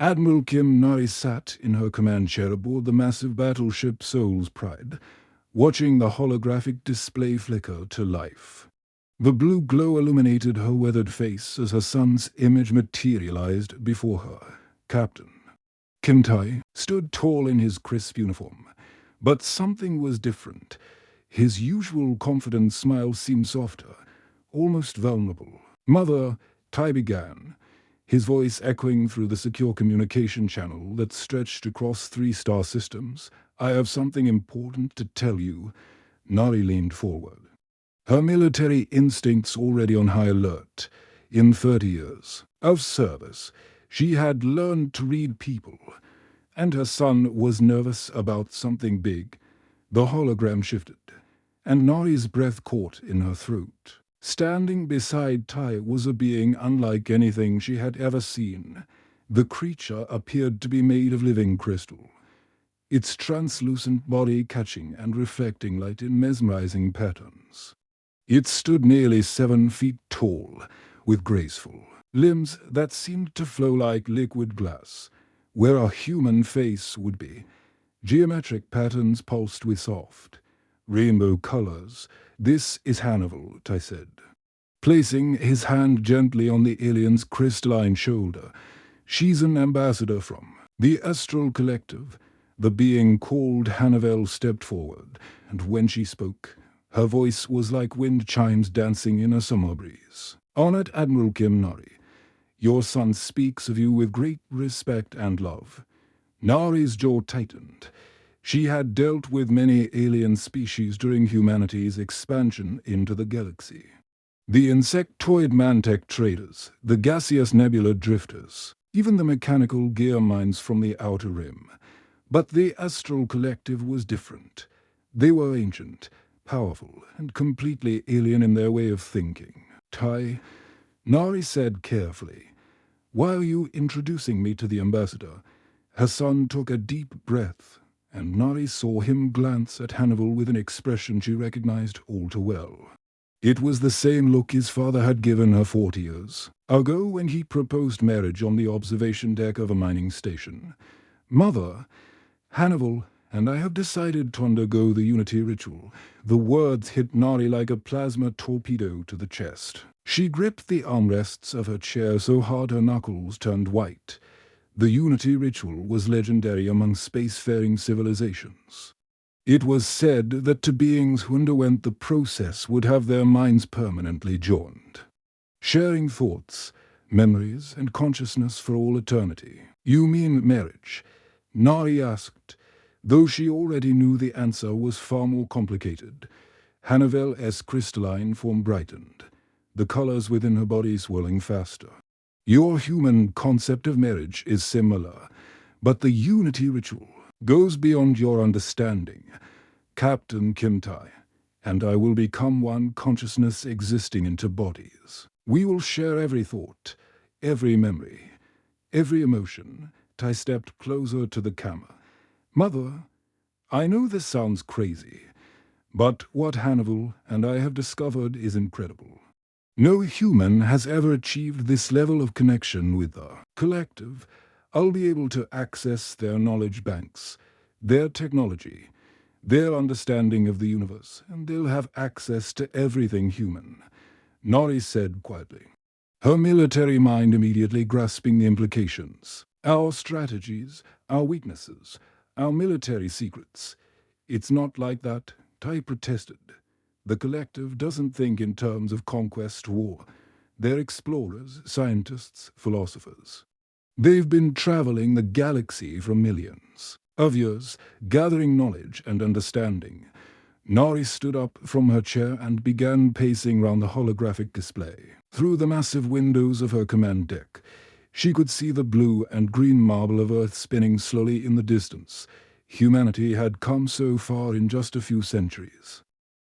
Admiral Kim Nari sat in her command chair aboard the massive battleship Soul's Pride, watching the holographic display flicker to life. The blue glow illuminated her weathered face as her son's image materialized before her. Captain Kim Tai stood tall in his crisp uniform, but something was different. His usual confident smile seemed softer, almost vulnerable. "Mother," Tai began, his voice echoing through the secure communication channel that stretched across 3-star systems. "I have something important to tell you." Nari leaned forward, her military instincts already on high alert. In 30 years of service, she had learned to read people, and her son was nervous about something big. The hologram shifted, and Nari's breath caught in her throat. Standing beside Tai was a being unlike anything she had ever seen. The creature appeared to be made of living crystal, its translucent body catching and reflecting light in mesmerizing patterns. It stood nearly 7 feet tall, with graceful limbs that seemed to flow like liquid glass, where a human face would be. Geometric patterns pulsed with soft, rainbow colors. "This is Hannibal," Tai said, placing his hand gently on the alien's crystalline shoulder. "She's an ambassador from the Astral Collective." The being called Hannibal stepped forward, and when she spoke, her voice was like wind chimes dancing in a summer breeze. "Honored Admiral Kim Nari, your son speaks of you with great respect and love." Nari's jaw tightened. She had dealt with many alien species during humanity's expansion into the galaxy. The insectoid mantech traders, the gaseous nebula drifters, even the mechanical gear mines from the outer rim. But the Astral Collective was different. They were ancient, powerful, and completely alien in their way of thinking. "Tai," Nari said carefully, "why are you introducing me to the ambassador?" Her son took a deep breath, and Nari saw him glance at Hannibal with an expression she recognized all too well. It was the same look his father had given her 40 years ago when he proposed marriage on the observation deck of a mining station. "Mother, Hannibal and I have decided to undergo the unity ritual." The words hit Nari like a plasma torpedo to the chest. She gripped the armrests of her chair so hard her knuckles turned white. The unity ritual was legendary among spacefaring civilizations. It was said that to beings who underwent the process would have their minds permanently joined, sharing thoughts, memories, and consciousness for all eternity. "You mean marriage?" Nari asked, though she already knew the answer was far more complicated. Hannibal's crystalline form brightened, the colors within her body swirling faster. "Your human concept of marriage is similar, but the unity ritual goes beyond your understanding, Captain Kim Tai, and I will become one consciousness existing into bodies. We will share every thought, every memory, every emotion." Tai stepped closer to the camera. "Mother, I know this sounds crazy, but what Hannibal and I have discovered is incredible. No human has ever achieved this level of connection with the collective. I'll be able to access their knowledge banks, their technology, their understanding of the universe, and they'll have access to everything human," Nari said quietly, her military mind immediately grasping the implications. "Our strategies, our weaknesses, our military secrets. It's not like that," Tai protested. "The collective doesn't think in terms of conquest, war. They're explorers, scientists, philosophers. They've been traveling the galaxy for millions of years, gathering knowledge and understanding." Nari stood up from her chair and began pacing round the holographic display. Through the massive windows of her command deck, she could see the blue and green marble of Earth spinning slowly in the distance. Humanity had come so far in just a few centuries.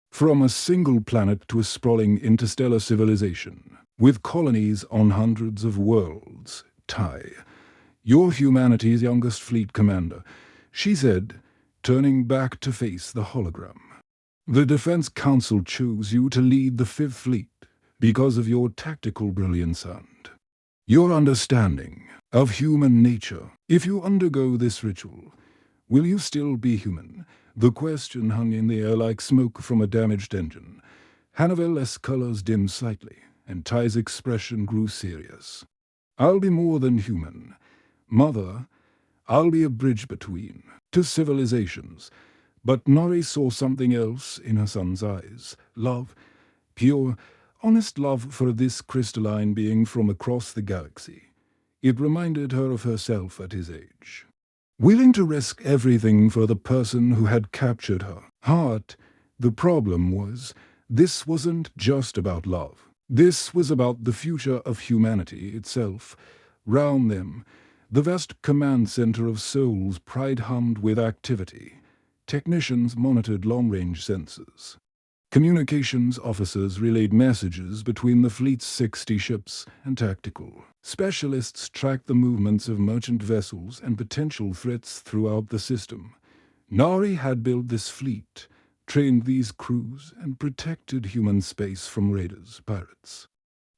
From a single planet to a sprawling interstellar civilization, with colonies on hundreds of worlds. "Tai, you're humanity's youngest fleet commander," she said, turning back to face the hologram. "The Defense Council chose you to lead the Fifth Fleet because of your tactical brilliance and Your understanding of human nature. If you undergo this ritual, will you still be human? The question hung in the air like smoke from a damaged engine. Hannibal's colors dimmed slightly, and Ty's expression grew serious. I'll be more than human. Mother, I'll be a bridge between two civilizations. But Nori saw something else in her son's eyes. Love. Pure, honest love for this crystalline being from across the galaxy. It reminded her of herself at his age. Willing to risk everything for the person who had captured her heart. The problem was, this wasn't just about love. This was about the future of humanity itself. Round them, the vast command center of souls pride hummed with activity. Technicians monitored long-range sensors. Communications officers relayed messages between the fleet's 60 ships and tactical. Specialists tracked the movements of merchant vessels and potential threats throughout the system. Nari had built this fleet, trained these crews, and protected human space from raiders, pirates,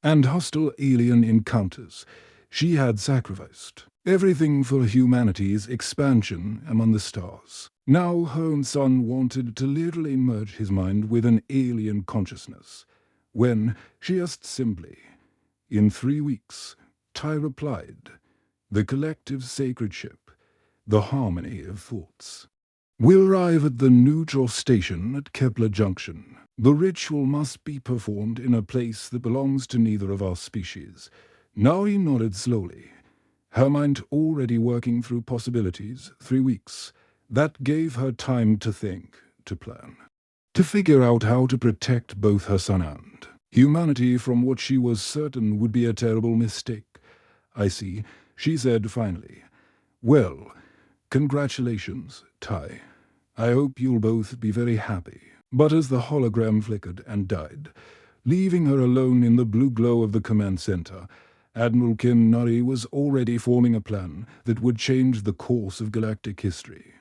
and hostile alien encounters. She had sacrificed everything for humanity's expansion among the stars. Now her own son wanted to literally merge his mind with an alien consciousness. When she asked simply, "In 3 weeks," Ty replied, "The collective sacred ship, the harmony of thoughts, will arrive at the neutral station at Kepler Junction. The ritual must be performed in a place that belongs to neither of our species." Nari nodded slowly, her mind already working through possibilities. 3 weeks. That gave her time to think, to plan, to figure out how to protect both her son and humanity from what she was certain would be a terrible mistake. "I see," she said finally. "Well, congratulations, Ty. I hope you'll both be very happy." But as the hologram flickered and died, leaving her alone in the blue glow of the command center, Admiral Kim Nari was already forming a plan that would change the course of galactic history.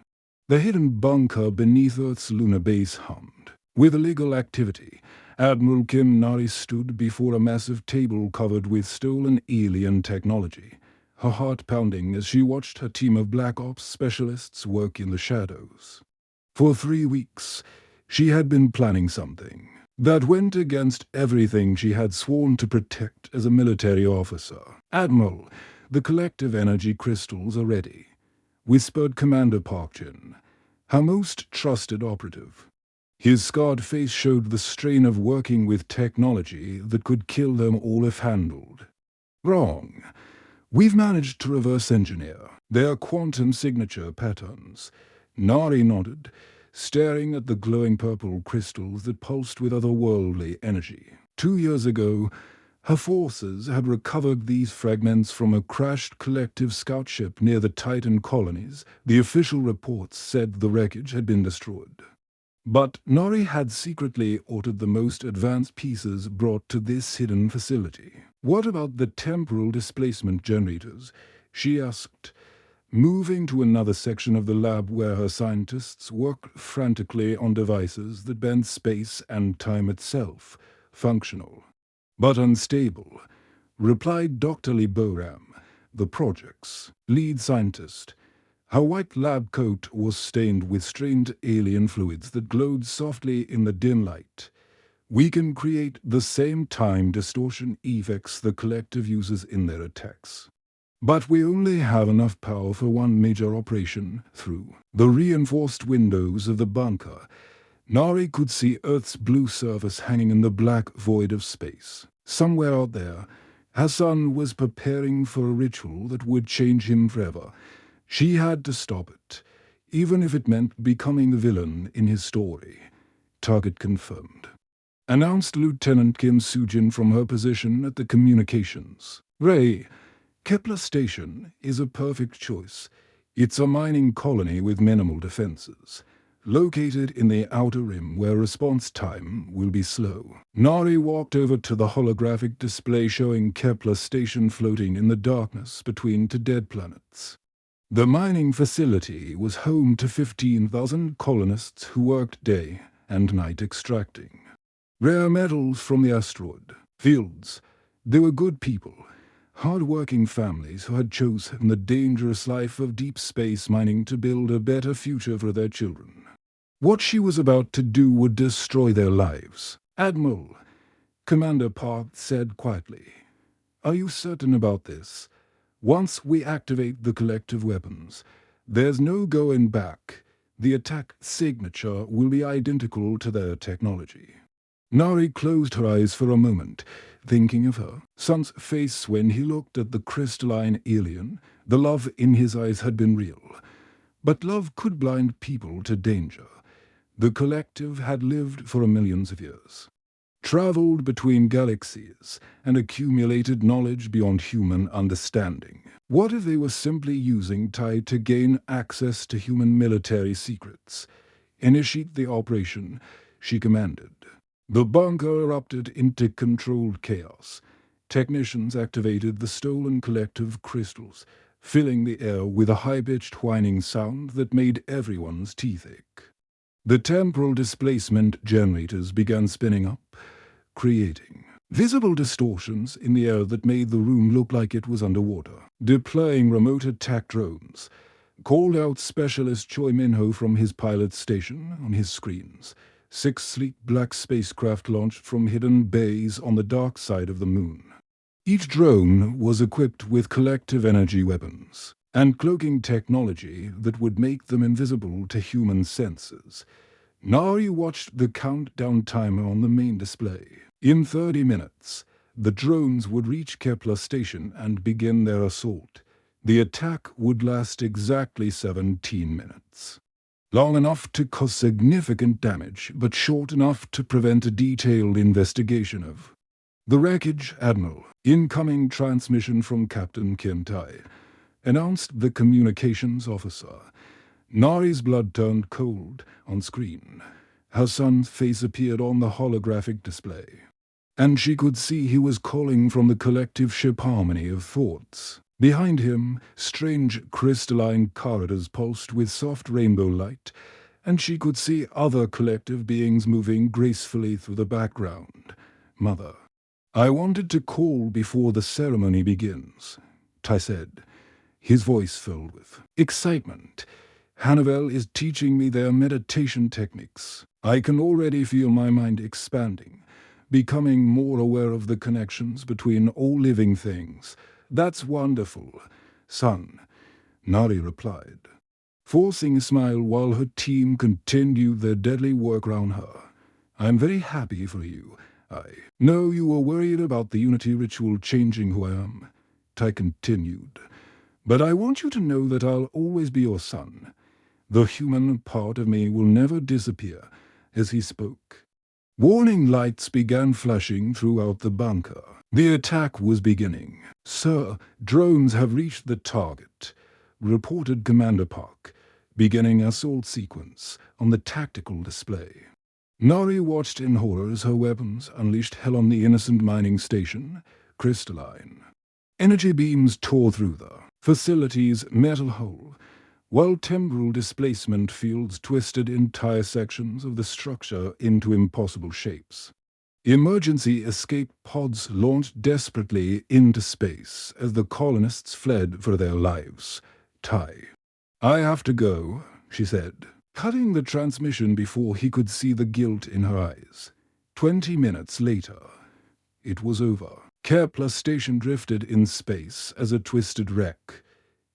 The hidden bunker beneath Earth's lunar base hummed. With illegal activity, Admiral Kim Nari stood before a massive table covered with stolen alien technology, her heart pounding as she watched her team of Black Ops specialists work in the shadows. For 3 weeks, she had been planning something that went against everything she had sworn to protect as a military officer. "Admiral, the collective energy crystals are ready," whispered Commander Park Jin, her most trusted operative. His scarred face showed the strain of working with technology that could kill them all if handled. "Wrong. We've managed to reverse engineer their quantum signature patterns." Nari nodded, staring at the glowing purple crystals that pulsed with otherworldly energy. 2 years ago, her forces had recovered these fragments from a crashed collective scout ship near the Titan colonies. The official reports said the wreckage had been destroyed. But Nori had secretly ordered the most advanced pieces brought to this hidden facility. "What about the temporal displacement generators?" she asked, moving to another section of the lab where her scientists worked frantically on devices that bent space and time itself, functional but unstable, replied Dr. Lee Boram, the project's lead scientist. Her white lab coat was stained with strange alien fluids that glowed softly in the dim light. "We can create the same time distortion effects the collective uses in their attacks. But we only have enough power for one major operation." Through the reinforced windows of the bunker, Nari could see Earth's blue surface hanging in the black void of space. Somewhere out there, her son was preparing for a ritual that would change him forever. She had to stop it, even if it meant becoming the villain in his story. "Target confirmed," announced Lieutenant Kim Sujin from her position at the communications. "Ray, Kepler Station is a perfect choice. It's a mining colony with minimal defenses, located in the outer rim where response time will be slow." Nari walked over to the holographic display showing Kepler Station floating in the darkness between two dead planets. The mining facility was home to 15,000 colonists who worked day and night extracting rare metals from the asteroid fields. They were good people, hard-working families who had chosen the dangerous life of deep space mining to build a better future for their children. What she was about to do would destroy their lives. "Admiral," Commander Park said quietly, "are you certain about this? Once we activate the collective weapons, there's no going back. The attack signature will be identical to their technology." Nari closed her eyes for a moment, thinking of her son's face when he looked at the crystalline alien. The love in his eyes had been real. But love could blind people to danger. The collective had lived for millions of years, traveled between galaxies, and accumulated knowledge beyond human understanding. What if they were simply using Tai to gain access to human military secrets? "Initiate the operation," she commanded. The bunker erupted into controlled chaos. Technicians activated the stolen collective crystals, filling the air with a high-pitched whining sound that made everyone's teeth ache. The temporal displacement generators began spinning up, creating visible distortions in the air that made the room look like it was underwater. Deploying remote attack drones, called out Specialist Choi Minho from his pilot station on his screens. 6 sleek black spacecraft launched from hidden bays on the dark side of the moon. Each drone was equipped with collective energy weapons and cloaking technology that would make them invisible to human senses. Nari watched the countdown timer on the main display. In 30 minutes, the drones would reach Kepler Station and begin their assault. The attack would last exactly 17 minutes. Long enough to cause significant damage, but short enough to prevent a detailed investigation of the wreckage. "Admiral, incoming transmission from Captain Kim Tai," announced the communications officer. Nari's blood turned cold on screen. Her son's face appeared on the holographic display, and she could see he was calling from the collective ship Harmony of Thoughts. Behind him, strange crystalline corridors pulsed with soft rainbow light, and she could see other collective beings moving gracefully through the background. "Mother, I wanted to call before the ceremony begins," Tai said, his voice filled with excitement. "Hannibal is teaching me their meditation techniques. I can already feel my mind expanding, becoming more aware of the connections between all living things." "That's wonderful, son," Nari replied, forcing a smile while her team continued their deadly work around her. "I'm very happy for you. I know you were worried about the Unity ritual changing who I am," Tai continued, "but I want you to know that I'll always be your son. The human part of me will never disappear." As he spoke, warning lights began flashing throughout the bunker. The attack was beginning. "Sir, drones have reached the target," reported Commander Park, beginning assault sequence on the tactical display. Nari watched in horror as her weapons unleashed hell on the innocent mining station, crystalline. Energy beams tore through the facility's metal hull, while temporal displacement fields twisted entire sections of the structure into impossible shapes. Emergency escape pods launched desperately into space as the colonists fled for their lives. "Tai, I have to go," she said, cutting the transmission before he could see the guilt in her eyes. 20 minutes later, it was over. Kepler Station drifted in space as a twisted wreck,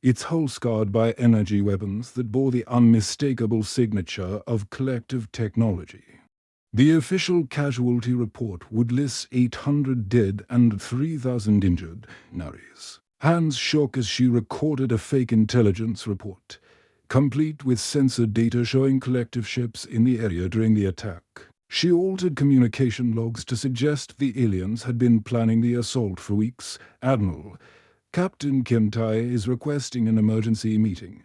its hull scarred by energy weapons that bore the unmistakable signature of collective technology. The official casualty report would list 800 dead and 3,000 injured. Nari's hands shook as she recorded a fake intelligence report, complete with sensor data showing collective ships in the area during the attack. She altered communication logs to suggest the aliens had been planning the assault for weeks. "Admiral, Captain Kim Tai is requesting an emergency meeting,"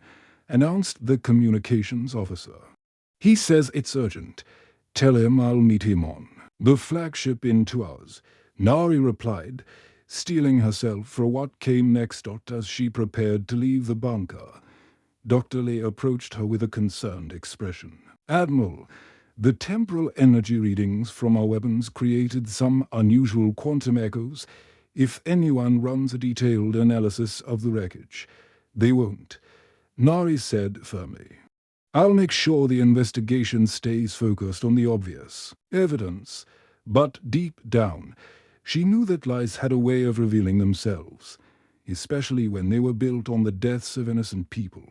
announced the communications officer. "He says it's urgent. Tell him I'll meet him on the flagship in 2 hours," Nari replied, steeling herself for what came next. As she prepared to leave the bunker, Dr. Lee approached her with a concerned expression. "Admiral, the temporal energy readings from our weapons created some unusual quantum echoes. if anyone runs a detailed analysis of the wreckage. They won't, Nari said firmly. I'll make sure the investigation stays focused on the obvious evidence, but deep down, she knew that lies had a way of revealing themselves, especially when they were built on the deaths of innocent people.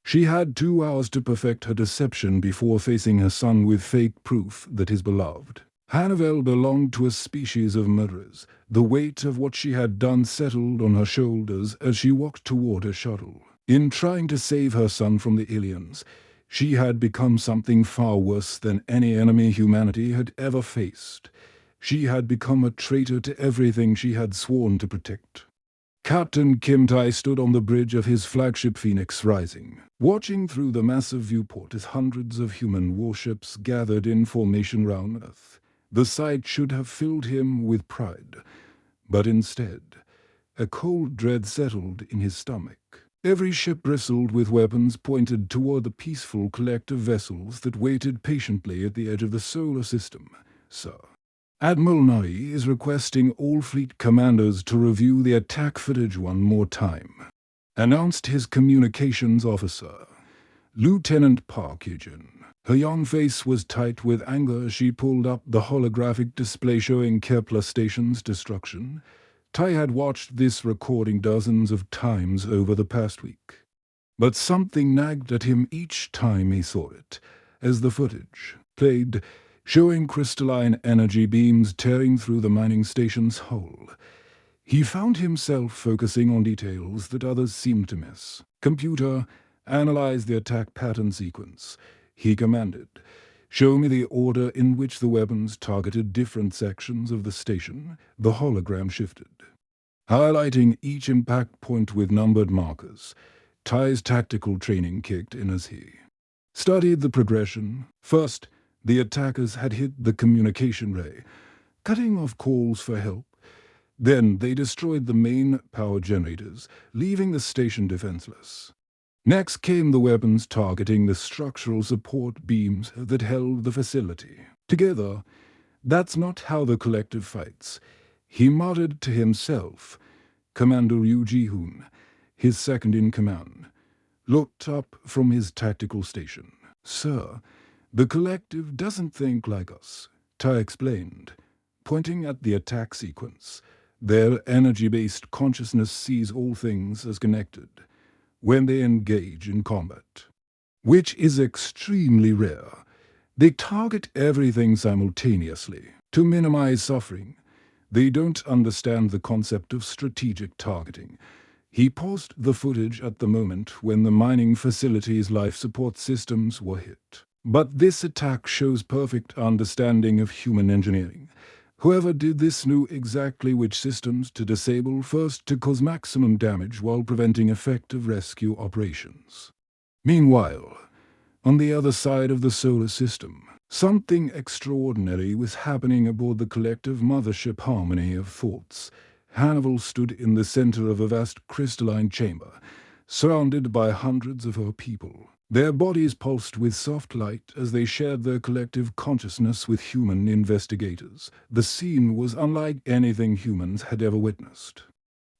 She had 2 hours to perfect her deception before facing her son with fake proof that his beloved Hannibal belonged to a species of murderers. The weight of what she had done settled on her shoulders as she walked toward her shuttle. In trying to save her son from the aliens, she had become something far worse than any enemy humanity had ever faced. She had become a traitor to everything she had sworn to protect. Captain Kim Tai stood on the bridge of his flagship Phoenix Rising, watching through the massive viewport as hundreds of human warships gathered in formation round Earth. The sight should have filled him with pride, but instead, a cold dread settled in his stomach. Every ship bristled with weapons pointed toward the peaceful collective vessels that waited patiently at the edge of the solar system. Sir, Admiral Nari is requesting all fleet commanders to review the attack footage one more time, announced his communications officer, Lieutenant Park Yujin. Her young face was tight with anger as she pulled up the holographic display showing Kepler Station's destruction. Tai had watched this recording dozens of times over the past week, but something nagged at him each time he saw it, as the footage played, showing crystalline energy beams tearing through the mining station's hull. He found himself focusing on details that others seemed to miss. Computer, analyze the attack pattern sequence, he commanded. Show me the order in which the weapons targeted different sections of the station. The hologram shifted, highlighting each impact point with numbered markers. Tai's tactical training kicked in as he studied the progression. First, the attackers had hit the communication ray, cutting off calls for help. Then they destroyed the main power generators, leaving the station defenseless. Next came the weapons targeting the structural support beams that held the facility. Together, that's not how the collective fights, he muttered to himself. Commander Yu Ji-hoon, his second-in-command, looked up from his tactical station. Sir, the collective doesn't think like us, Tai explained, pointing at the attack sequence. Their energy-based consciousness sees all things as connected when they engage in combat, which is extremely rare. They target everything simultaneously to minimize suffering. They don't understand the concept of strategic targeting. He paused the footage at the moment when the mining facility's life support systems were hit. But this attack shows perfect understanding of human engineering. Whoever did this knew exactly which systems to disable first to cause maximum damage while preventing effective rescue operations. Meanwhile, on the other side of the solar system, something extraordinary was happening aboard the collective mothership Harmony of Thoughts. Hannibal stood in the center of a vast crystalline chamber, surrounded by hundreds of her people. Their bodies pulsed with soft light as they shared their collective consciousness with human investigators. The scene was unlike anything humans had ever witnessed.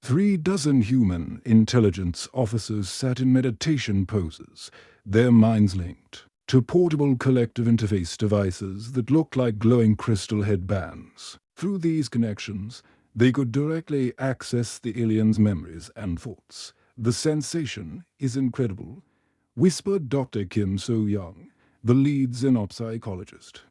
3 dozen human intelligence officers sat in meditation poses, their minds linked to portable collective interface devices that looked like glowing crystal headbands. Through these connections, they could directly access the aliens' memories and thoughts. The sensation is incredible, whispered Dr. Kim So-young, the lead xenopsychologist.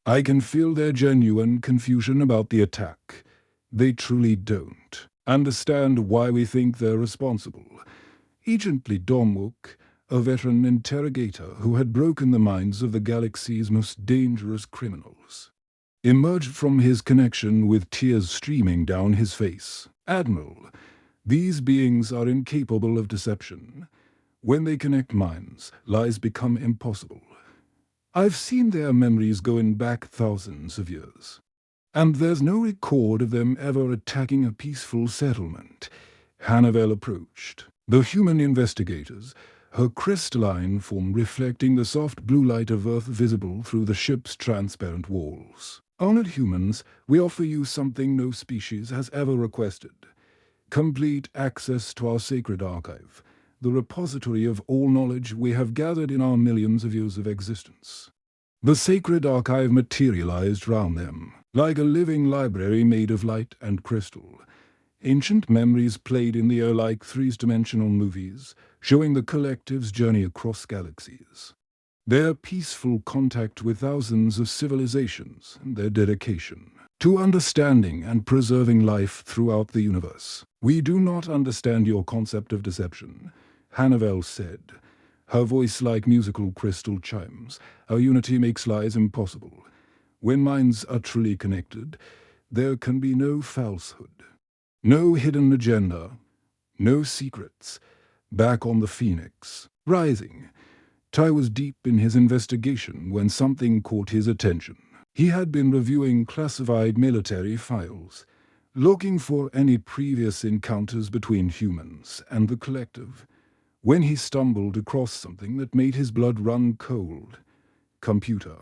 I can feel their genuine confusion about the attack. They truly don't understand why we think they're responsible. Agent Lee Dong-wook, a veteran interrogator who had broken the minds of the galaxy's most dangerous criminals, emerged from his connection with tears streaming down his face. Admiral, these beings are incapable of deception. When they connect minds, lies become impossible. I've seen their memories going back thousands of years, and there's no record of them ever attacking a peaceful settlement. Hannibal approached the human investigators, her crystalline form reflecting the soft blue light of Earth visible through the ship's transparent walls. Honored humans, we offer you something no species has ever requested. Complete access to our sacred archive, the repository of all knowledge we have gathered in our millions of years of existence. The sacred archive materialized round them, like a living library made of light and crystal. Ancient memories played in the air like three-dimensional movies, showing the collective's journey across galaxies. Their peaceful contact with thousands of civilizations, and their dedication to understanding and preserving life throughout the universe. We do not understand your concept of deception, Hannibal said, her voice like musical crystal chimes. Our unity makes lies impossible. When minds are truly connected, there can be no falsehood, no hidden agenda, no secrets. Back on the Phoenix, rising, Ty was deep in his investigation when something caught his attention. He had been reviewing classified military files, looking for any previous encounters between humans and the collective, when he stumbled across something that made his blood run cold. Computer,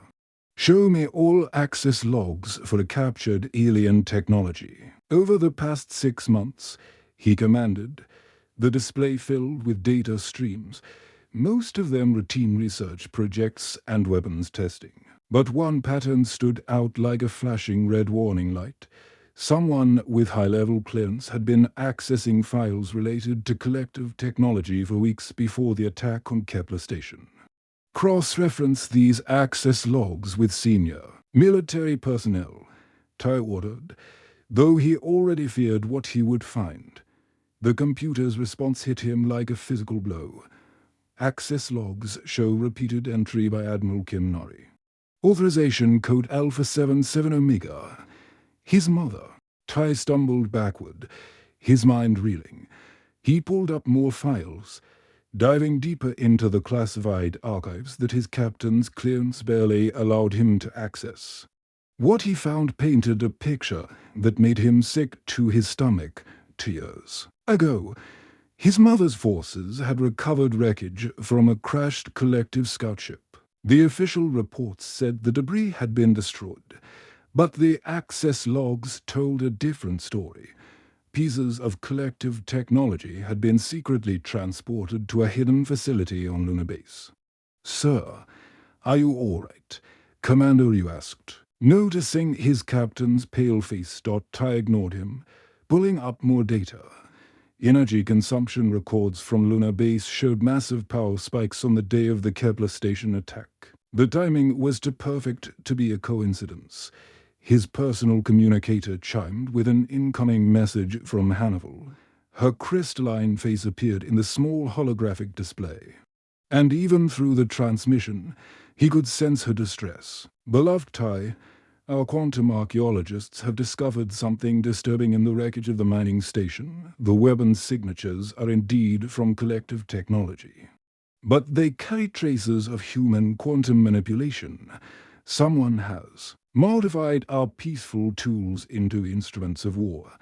show me all access logs for a captured alien technology. Over the past 6 months, he commanded, the display filled with data streams, most of them routine research projects and weapons testing. But one pattern stood out like a flashing red warning light. Someone with high-level clearance had been accessing files related to collective technology for weeks before the attack on Kepler Station. Cross-reference these access logs with senior military personnel, Ty ordered, though he already feared what he would find. The computer's response hit him like a physical blow. Access logs show repeated entry by Admiral Kim Nori. Authorization code Alpha 77 Omega. His mother. Ty stumbled backward, his mind reeling. He pulled up more files, diving deeper into the classified archives that his captain's clearance barely allowed him to access. What he found painted a picture that made him sick to his stomach. 2 years ago, his mother's forces had recovered wreckage from a crashed collective scout ship. The official reports said the debris had been destroyed, but the access logs told a different story. Pieces of collective technology had been secretly transported to a hidden facility on Lunar Base. "Sir, are you all right?" Commander Ryu asked. Noticing his captain's pale face, Ty ignored him, pulling up more data. Energy consumption records from Lunar Base showed massive power spikes on the day of the Kepler Station attack. The timing was too perfect to be a coincidence. His personal communicator chimed with an incoming message from Hannibal. Her crystalline face appeared in the small holographic display. And even through the transmission, he could sense her distress. "Beloved Ty, our quantum archaeologists have discovered something disturbing in the wreckage of the mining station. The weapons signatures are indeed from collective technology, but they carry traces of human quantum manipulation. Someone has modified our peaceful tools into instruments of war."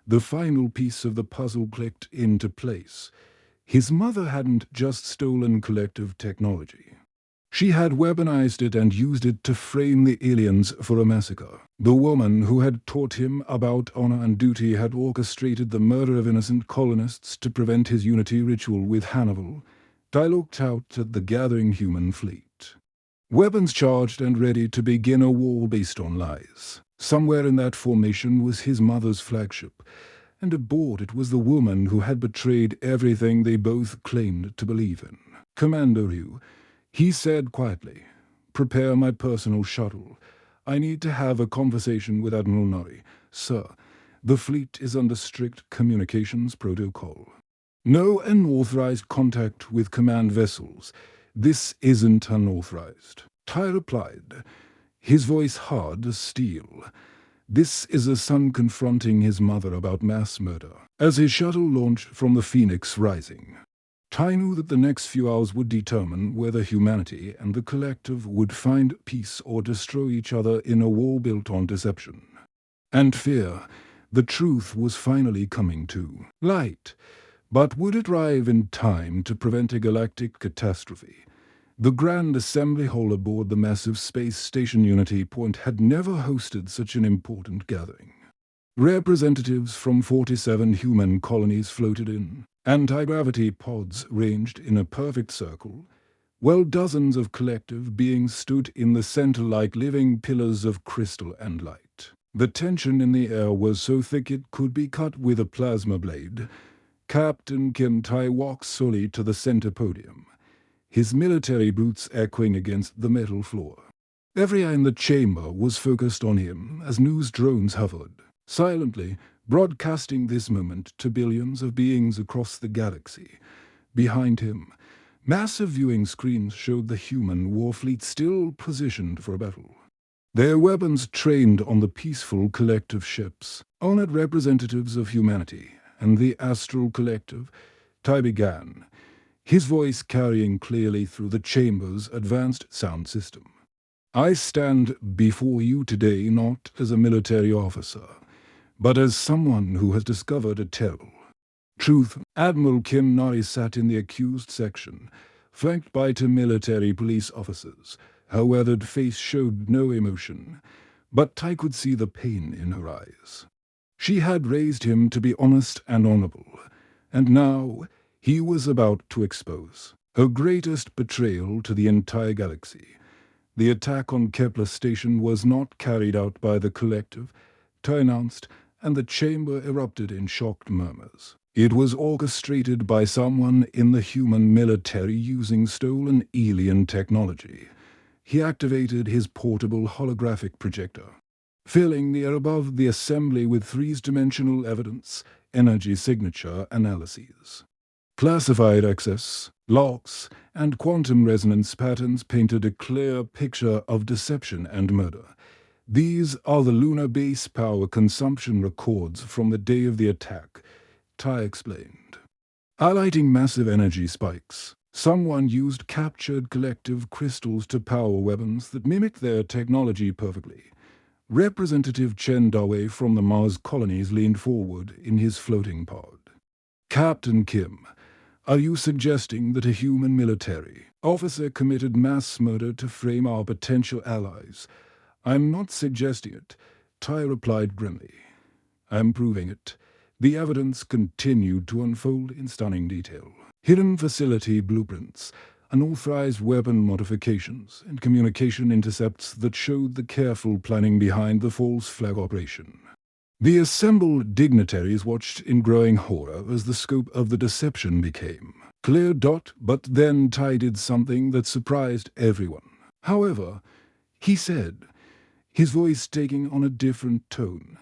The final piece of the puzzle clicked into place. His mother hadn't just stolen collective technology. She had weaponized it and used it to frame the aliens for a massacre. The woman who had taught him about honor and duty had orchestrated the murder of innocent colonists to prevent his unity ritual with Hannibal. Ty looked out at the gathering human fleet. Weapons charged and ready to begin a war based on lies. Somewhere in that formation was his mother's flagship, and aboard it was the woman who had betrayed everything they both claimed to believe in. "Commander Ryu," he said quietly, "prepare my personal shuttle. I need to have a conversation with Admiral Nori. Sir, the fleet is under strict communications protocol. No unauthorized contact with command vessels. This isn't unauthorized." Ty replied, his voice hard as steel. This is a son confronting his mother about mass murder. As his shuttle launched from the Phoenix Rising, Ty knew that the next few hours would determine whether humanity and the collective would find peace or destroy each other in a war built on deception and fear. The truth was finally coming to light, but would it arrive in time to prevent a galactic catastrophe? The Grand Assembly Hall aboard the massive space station Unity Point had never hosted such an important gathering. Representatives from 47 human colonies floated in, anti-gravity pods ranged in a perfect circle, while dozens of collective beings stood in the center like living pillars of crystal and light. The tension in the air was so thick it could be cut with a plasma blade. Captain Kim Tai walked slowly to the center podium, his military boots echoing against the metal floor. Every eye in the chamber was focused on him as news drones hovered, silently broadcasting this moment to billions of beings across the galaxy. Behind him, massive viewing screens showed the human war fleet still positioned for battle. Their weapons trained on the peaceful collective ships, honored representatives of humanity, and the astral collective. Tai began, his voice carrying clearly through the chamber's advanced sound system. I stand before you today not as a military officer, but as someone who has discovered a tale. Truth. Admiral Kim Nari sat in the accused section, flanked by two military police officers. Her weathered face showed no emotion, but Tai could see the pain in her eyes. She had raised him to be honest and honorable, and now he was about to expose her greatest betrayal to the entire galaxy. The attack on Kepler Station was not carried out by the collective, Tai announced, and the chamber erupted in shocked murmurs. It was orchestrated by someone in the human military using stolen alien technology. He activated his portable holographic projector, filling the air above the assembly with three-dimensional evidence, energy signature analyses. Classified access, locks, and quantum resonance patterns painted a clear picture of deception and murder. These are the lunar base power consumption records from the day of the attack, Tai explained. Highlighting massive energy spikes, someone used captured collective crystals to power weapons that mimicked their technology perfectly. Representative Chen Dawei from the Mars colonies leaned forward in his floating pod. Captain Kim, are you suggesting that a human military officer committed mass murder to frame our potential allies? I'm not suggesting it, Tai replied grimly. I'm proving it. The evidence continued to unfold in stunning detail. Hidden facility blueprints, unauthorized weapon modifications, and communication intercepts that showed the careful planning behind the false flag operation. The assembled dignitaries watched in growing horror as the scope of the deception became clear. But then Tai did something that surprised everyone. However, he said, his voice taking on a different tone,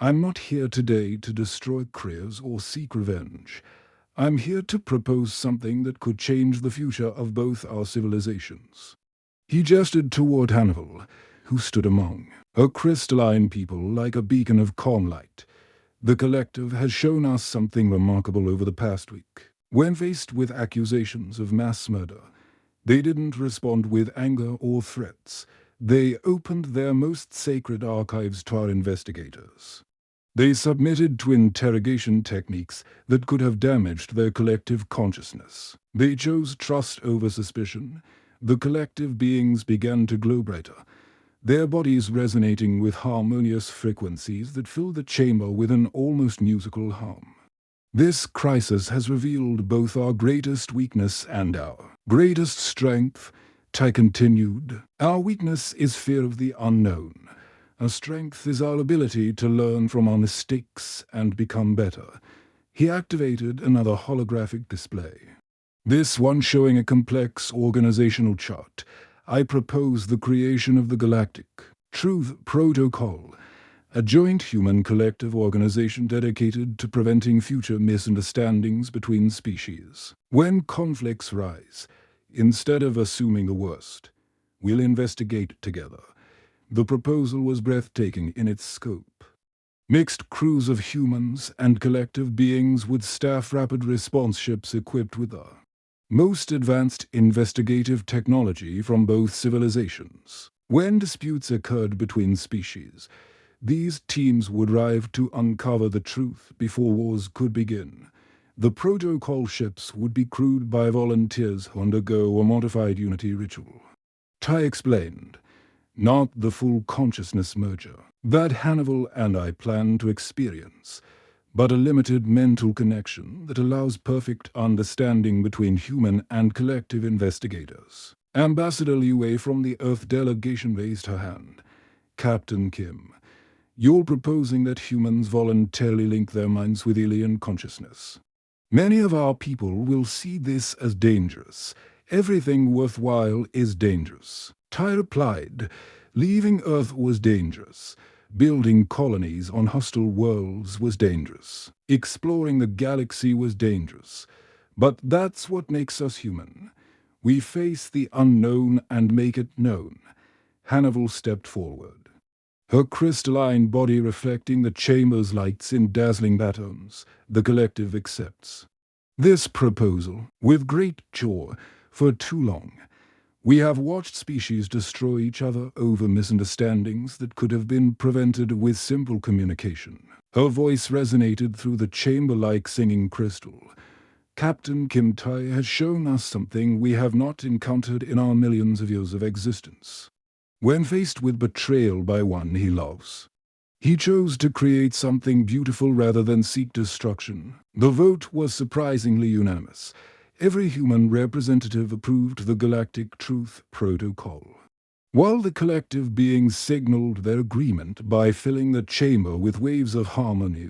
I'm not here today to destroy careers or seek revenge. I'm here to propose something that could change the future of both our civilizations. He gestured toward Hannibal, who stood among her crystalline people like a beacon of calm light. The collective has shown us something remarkable over the past week. When faced with accusations of mass murder, they didn't respond with anger or threats. They opened their most sacred archives to our investigators. They submitted to interrogation techniques that could have damaged their collective consciousness. They chose trust over suspicion. The collective beings began to glow brighter, their bodies resonating with harmonious frequencies that filled the chamber with an almost musical hum. This crisis has revealed both our greatest weakness and our greatest strength, Tai continued. Our weakness is fear of the unknown. Our strength is our ability to learn from our mistakes and become better. He activated another holographic display, this one showing a complex organizational chart. I propose the creation of the Galactic Truth Protocol, a joint human collective organization dedicated to preventing future misunderstandings between species. When conflicts rise, instead of assuming the worst, we'll investigate together. The proposal was breathtaking in its scope. Mixed crews of humans and collective beings would staff rapid response ships equipped with the most advanced investigative technology from both civilizations. When disputes occurred between species, these teams would arrive to uncover the truth before wars could begin. The protocol ships would be crewed by volunteers who undergo a modified Unity ritual. Ty explained, not the full consciousness merger that Hannibal and I plan to experience, but a limited mental connection that allows perfect understanding between human and collective investigators. Ambassador Liu Wei from the Earth delegation raised her hand. Captain Kim, you're proposing that humans voluntarily link their minds with alien consciousness. Many of our people will see this as dangerous. Everything worthwhile is dangerous. Tai replied, leaving Earth was dangerous. Building colonies on hostile worlds was dangerous. Exploring the galaxy was dangerous. But that's what makes us human. We face the unknown and make it known. Hannibal stepped forward, her crystalline body reflecting the chamber's lights in dazzling patterns. The collective accepts this proposal with great joy. For too long, we have watched species destroy each other over misunderstandings that could have been prevented with simple communication. Her voice resonated through the chamber-like singing crystal. Captain Kim Tai has shown us something we have not encountered in our millions of years of existence. When faced with betrayal by one he loves, he chose to create something beautiful rather than seek destruction. The vote was surprisingly unanimous. Every human representative approved the Galactic Truth Protocol, while the collective beings signaled their agreement by filling the chamber with waves of harmony.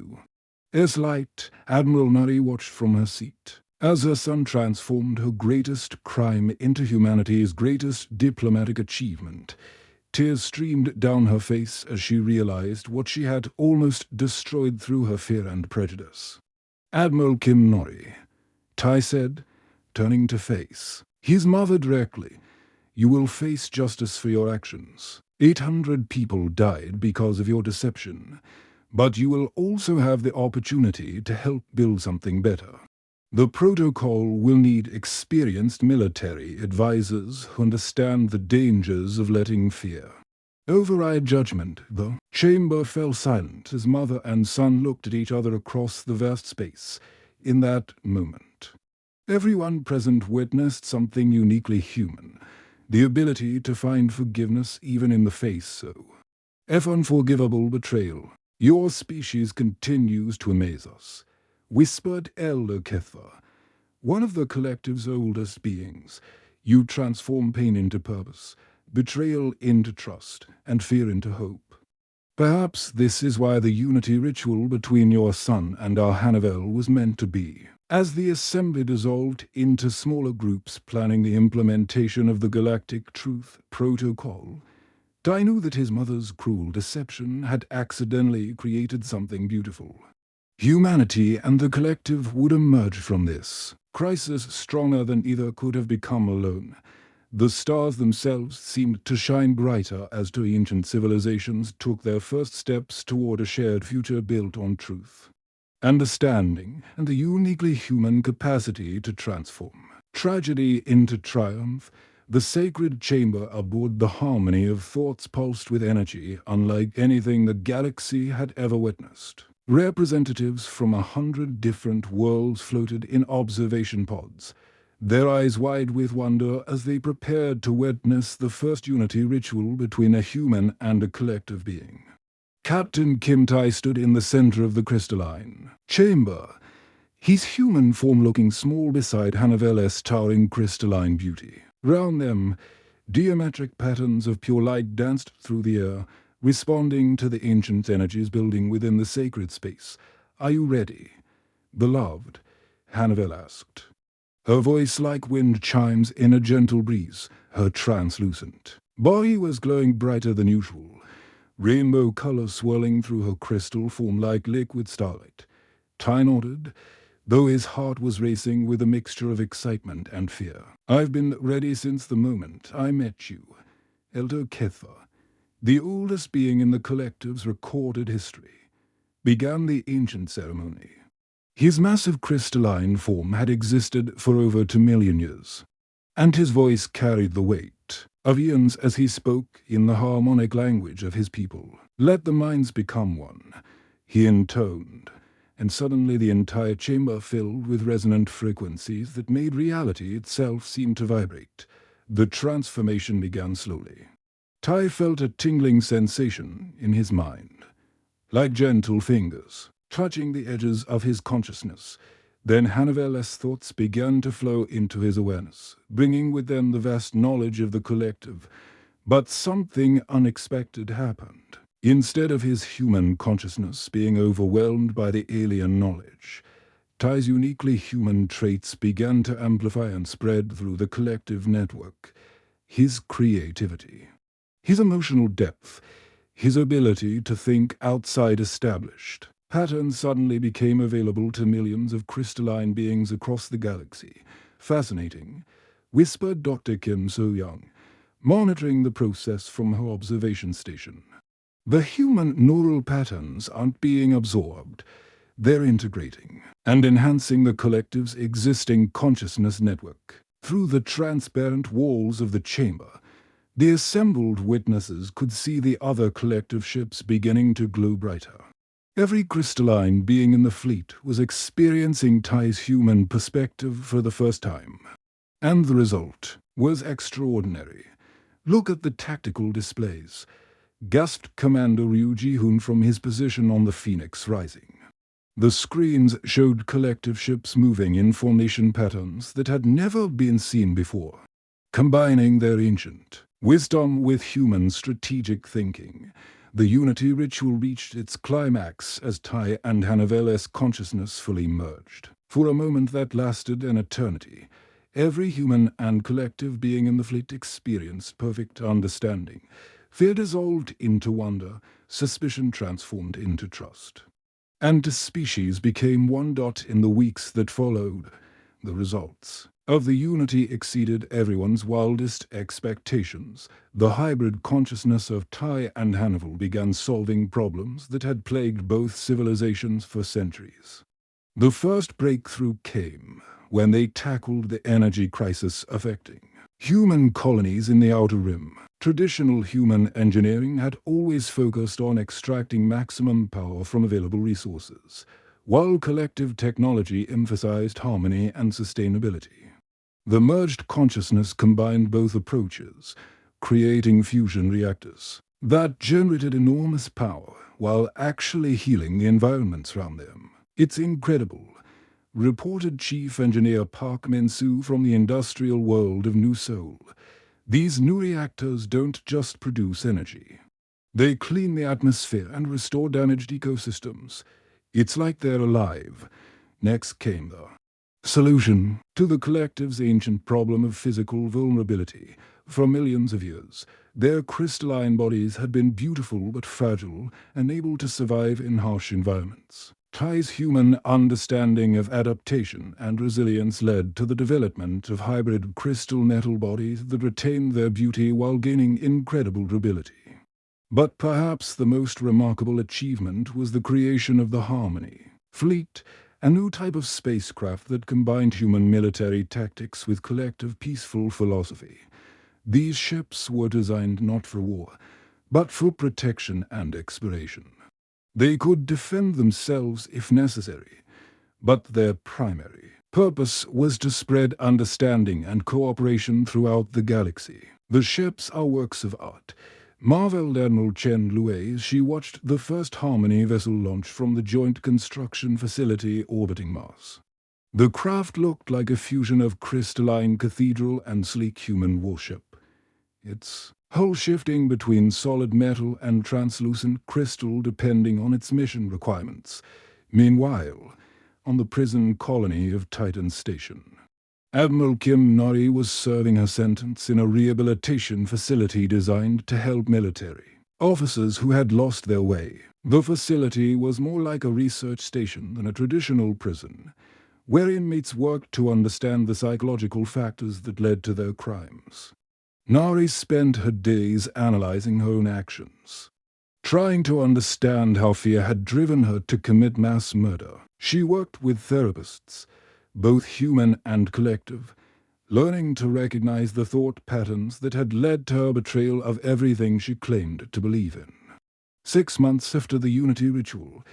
As light, Admiral Nari watched from her seat, as her son transformed her greatest crime into humanity's greatest diplomatic achievement. Tears streamed down her face as she realized what she had almost destroyed through her fear and prejudice. Admiral Kim Nori, Tai said, turning to face his mother directly, you will face justice for your actions. 800 people died because of your deception, but you will also have the opportunity to help build something better. The protocol will need experienced military advisors who understand the dangers of letting fear override judgment. The chamber fell silent as mother and son looked at each other across the vast space. In that moment, everyone present witnessed something uniquely human, the ability to find forgiveness even in the face of unforgivable betrayal. Your species continues to amaze us, whispered Elder Ketha, one of the collective's oldest beings. You transform pain into purpose, betrayal into trust, and fear into hope. Perhaps this is why the unity ritual between your son and our Hannibal was meant to be. As the assembly dissolved into smaller groups planning the implementation of the Galactic Truth Protocol, Tai knew that his mother's cruel deception had accidentally created something beautiful. Humanity and the collective would emerge from this crisis stronger than either could have become alone. The stars themselves seemed to shine brighter as two ancient civilizations took their first steps toward a shared future built on truth, understanding, and the uniquely human capacity to transform tragedy into triumph. The sacred chamber abode the harmony of thoughts pulsed with energy unlike anything the galaxy had ever witnessed. Representatives from 100 different worlds floated in observation pods, their eyes wide with wonder as they prepared to witness the first unity ritual between a human and a collective being. Captain Kim Tai stood in the center of the crystalline chamber, his human form looking small beside Hannibal's towering crystalline beauty. Round them, geometric patterns of pure light danced through the air, responding to the ancient energies building within the sacred space. Are you ready, beloved? Hannibal asked, her voice like wind chimes in a gentle breeze, her translucent body was glowing brighter than usual, rainbow color swirling through her crystal form like liquid starlight. Tai nodded, though his heart was racing with a mixture of excitement and fear. I've been ready since the moment I met you, Elder Ketha, the oldest being in the collective's recorded history, began the ancient ceremony. His massive crystalline form had existed for over 2 million years, and his voice carried the weight of eons as he spoke in the harmonic language of his people. Let the minds become one, he intoned, and suddenly the entire chamber filled with resonant frequencies that made reality itself seem to vibrate. The transformation began slowly. Tai felt a tingling sensation in his mind, like gentle fingers touching the edges of his consciousness. Then Hannibal's thoughts began to flow into his awareness, bringing with them the vast knowledge of the collective. But something unexpected happened. Instead of his human consciousness being overwhelmed by the alien knowledge, Tai's uniquely human traits began to amplify and spread through the collective network. His creativity, his emotional depth, his ability to think outside established patterns suddenly became available to millions of crystalline beings across the galaxy. Fascinating, whispered Dr. Kim So-young, monitoring the process from her observation station. The human neural patterns aren't being absorbed. They're integrating and enhancing the collective's existing consciousness network. Through the transparent walls of the chamber, the assembled witnesses could see the other collective ships beginning to glow brighter. Every crystalline being in the fleet was experiencing Tai's human perspective for the first time. And the result was extraordinary. Look at the tactical displays, gasped Commander Ryu Ji-hoon from his position on the Phoenix Rising. The screens showed collective ships moving in formation patterns that had never been seen before, combining their ancient wisdom with human strategic thinking. The unity ritual reached its climax as Tai and Hannibal's consciousness fully merged. For a moment that lasted an eternity, every human and collective being in the fleet experienced perfect understanding. Fear dissolved into wonder, suspicion transformed into trust. And the species became one dot in the weeks that followed. The results of the unity exceeded everyone's wildest expectations. The hybrid consciousness of Tai and Hannibal began solving problems that had plagued both civilizations for centuries. The first breakthrough came when they tackled the energy crisis affecting human colonies in the Outer Rim. Traditional human engineering had always focused on extracting maximum power from available resources, while collective technology emphasized harmony and sustainability. The merged consciousness combined both approaches, creating fusion reactors that generated enormous power while actually healing the environments around them. It's incredible, reported Chief Engineer Park Min-soo from the industrial world of New Seoul. These new reactors don't just produce energy. They clean the atmosphere and restore damaged ecosystems. It's like they're alive. Next came the solution to the collective's ancient problem of physical vulnerability. For millions of years, their crystalline bodies had been beautiful but fragile and able to survive in harsh environments. Tai's human understanding of adaptation and resilience led to the development of hybrid crystal metal bodies that retained their beauty while gaining incredible durability. But perhaps the most remarkable achievement was the creation of the Harmony Fleet, a new type of spacecraft that combined human military tactics with collective peaceful philosophy. These ships were designed not for war, but for protection and exploration. They could defend themselves if necessary, but their primary purpose was to spread understanding and cooperation throughout the galaxy. The ships are works of art, marveled Admiral Chen Lue as she watched the first Harmony vessel launch from the Joint Construction Facility orbiting Mars. The craft looked like a fusion of crystalline cathedral and sleek human warship, its hull shifting between solid metal and translucent crystal depending on its mission requirements. Meanwhile, on the prison colony of Titan Station, Admiral Kim Nori was serving her sentence in a rehabilitation facility designed to help military officers who had lost their way. The facility was more like a research station than a traditional prison, where inmates worked to understand the psychological factors that led to their crimes. Nari spent her days analyzing her own actions, trying to understand how fear had driven her to commit mass murder. She worked with therapists, both human and collective, learning to recognize the thought patterns that had led to her betrayal of everything she claimed to believe in. 6 months after the Unity ritual,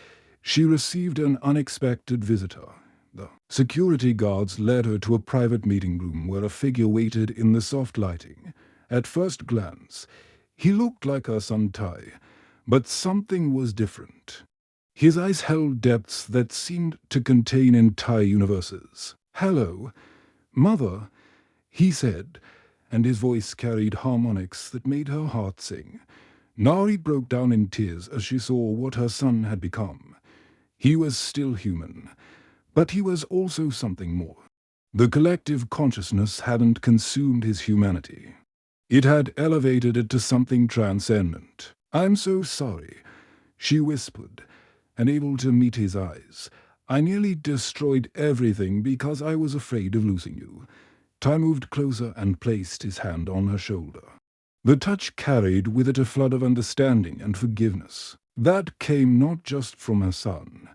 She received an unexpected visitor. The security guards led her to a private meeting room where a figure waited in the soft lighting. At first glance, he looked like her son Tai, but something was different. His eyes held depths that seemed to contain entire universes. "Hello, Mother," he said, and his voice carried harmonics that made her heart sing. Nari broke down in tears as she saw what her son had become. He was still human, but he was also something more. The collective consciousness hadn't consumed his humanity. It had elevated it to something transcendent. "I'm so sorry," she whispered, and able to meet his eyes. "I nearly destroyed everything because I was afraid of losing you." Tai moved closer and placed his hand on her shoulder. The touch carried with it a flood of understanding and forgiveness. That came not just from her son,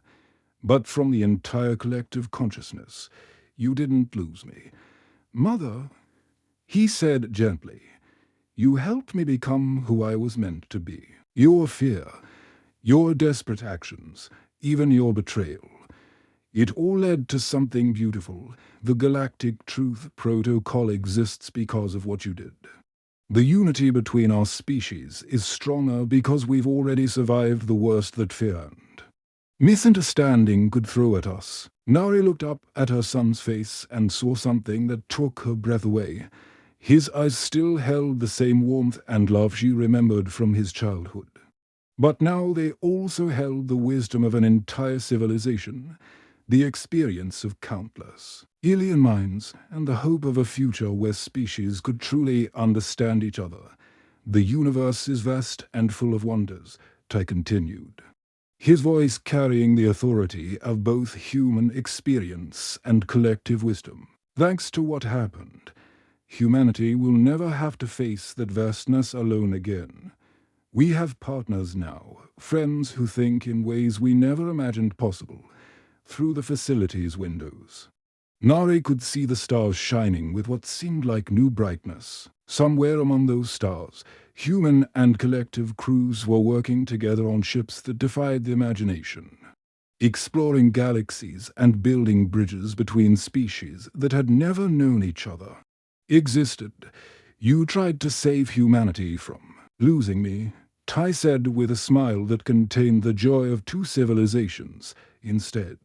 but from the entire collective consciousness. "You didn't lose me, Mother," he said gently. "You helped me become who I was meant to be. Your fear, your desperate actions, even your betrayal. It all led to something beautiful. The galactic truth protocol exists because of what you did. The unity between our species is stronger because we've already survived the worst that fear and misunderstanding could throw at us." Nari looked up at her son's face and saw something that took her breath away. His eyes still held the same warmth and love she remembered from his childhood. But now they also held the wisdom of an entire civilization, the experience of countless alien minds, and the hope of a future where species could truly understand each other. "The universe is vast and full of wonders," Tai continued, his voice carrying the authority of both human experience and collective wisdom. "Thanks to what happened, humanity will never have to face that vastness alone again. We have partners now, friends who think in ways we never imagined possible, through the facility's windows." Nari could see the stars shining with what seemed like new brightness. Somewhere among those stars, human and collective crews were working together on ships that defied the imagination, exploring galaxies and building bridges between species that had never known each other. "Existed. You tried to save humanity from losing me," Tai said with a smile that contained the joy of two civilizations. "Instead,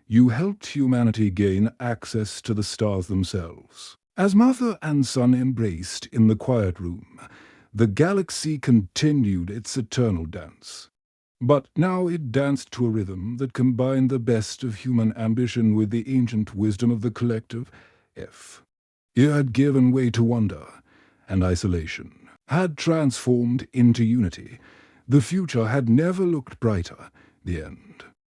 you helped humanity gain access to the stars themselves." As mother and son embraced in the quiet room, the galaxy continued its eternal dance. But now it danced to a rhythm that combined the best of human ambition with the ancient wisdom of the collective. It had given way to wonder, and isolation had transformed into unity. The future had never looked brighter. The end.